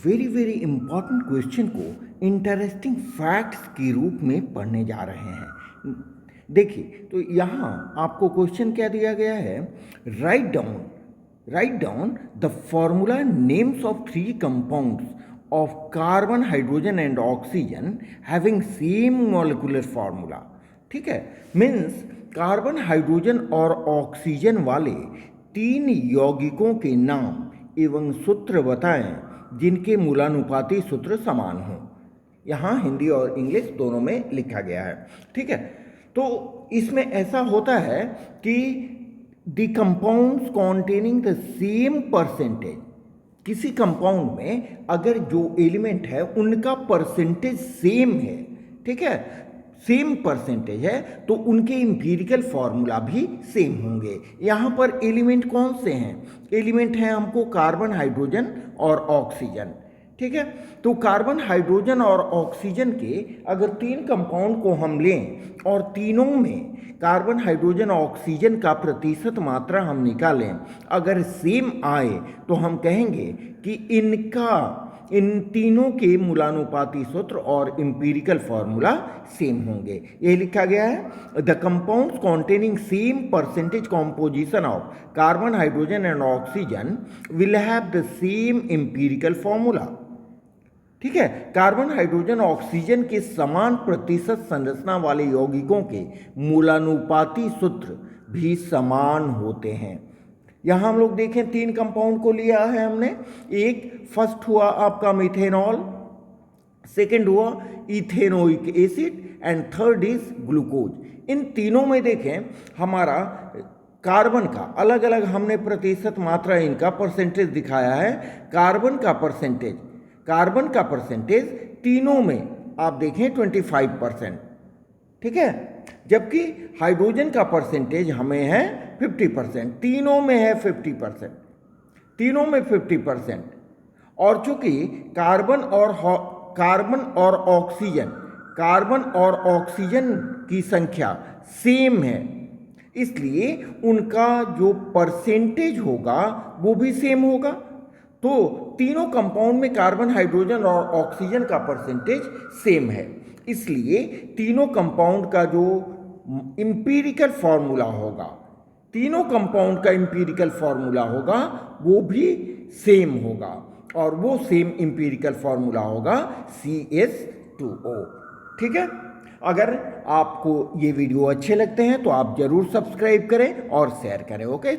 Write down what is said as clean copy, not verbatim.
Very very important question को interesting facts के रूप में पढ़ने जा रहे हैं। देखिए, तो यहाँ आपको क्वेश्चन क्या दिया गया है, write down the formula names of three compounds of carbon hydrogen and oxygen having same molecular formula. ठीक है, मीन्स कार्बन हाइड्रोजन और ऑक्सीजन वाले तीन यौगिकों के नाम एवं सूत्र बताएं जिनके मूलानुपाती सूत्र समान हों। यहाँ हिंदी और इंग्लिश दोनों में लिखा गया है। ठीक है, तो इसमें ऐसा होता है कि the compounds containing the same percentage, किसी कंपाउंड में अगर जो एलिमेंट है उनका परसेंटेज सेम है, ठीक है, सेम परसेंटेज है, तो उनके इंपीरिकल फॉर्मूला भी सेम होंगे। यहाँ पर एलिमेंट कौन से हैं? एलिमेंट हैं हमको कार्बन, हाइड्रोजन और ऑक्सीजन। ठीक है, तो कार्बन, हाइड्रोजन और ऑक्सीजन के अगर तीन कंपाउंड को हम लें और तीनों में कार्बन, हाइड्रोजन, ऑक्सीजन का प्रतिशत मात्रा हम निकालें, अगर सेम आए तो हम कहेंगे कि इन तीनों के मूलानुपाती सूत्र और इंपीरिकल फॉर्मूला सेम होंगे। ये लिखा गया है, the compounds containing same percentage composition of carbon, hydrogen and oxygen will have the same empirical formula. ठीक है, कार्बन, हाइड्रोजन, ऑक्सीजन के समान प्रतिशत संरचना वाले यौगिकों के मूलानुपाती सूत्र भी समान होते हैं। यहाँ हम लोग देखें, तीन कंपाउंड को लिया है हमने। एक फर्स्ट हुआ आपका मिथेनॉल, सेकंड हुआ ethanoic acid and third is glucose. इन तीनों में देखें हमारा कार्बन का अलग अलग हमने प्रतिशत मात्रा, इनका परसेंटेज दिखाया है। कार्बन का परसेंटेज तीनों में आप देखें 25%। ठीक है, जबकि हाइड्रोजन का परसेंटेज हमें है 50%, तीनों में है 50%, तीनों में 50%। और चूंकि कार्बन और ऑक्सीजन की संख्या सेम है, इसलिए उनका जो परसेंटेज होगा वो भी सेम होगा। तो तीनों कंपाउंड में कार्बन, हाइड्रोजन और ऑक्सीजन का परसेंटेज सेम है, इसलिए तीनों कंपाउंड का जो इंपीरिकल फॉर्मूला होगा, तीनों कंपाउंड का इंपीरिकल फॉर्मूला होगा वो भी सेम होगा, और वो सेम इंपीरिकल फॉर्मूला होगा CH2O। ठीक है, अगर आपको ये वीडियो अच्छे लगते हैं तो आप जरूर सब्सक्राइब करें और शेयर करें। ओके।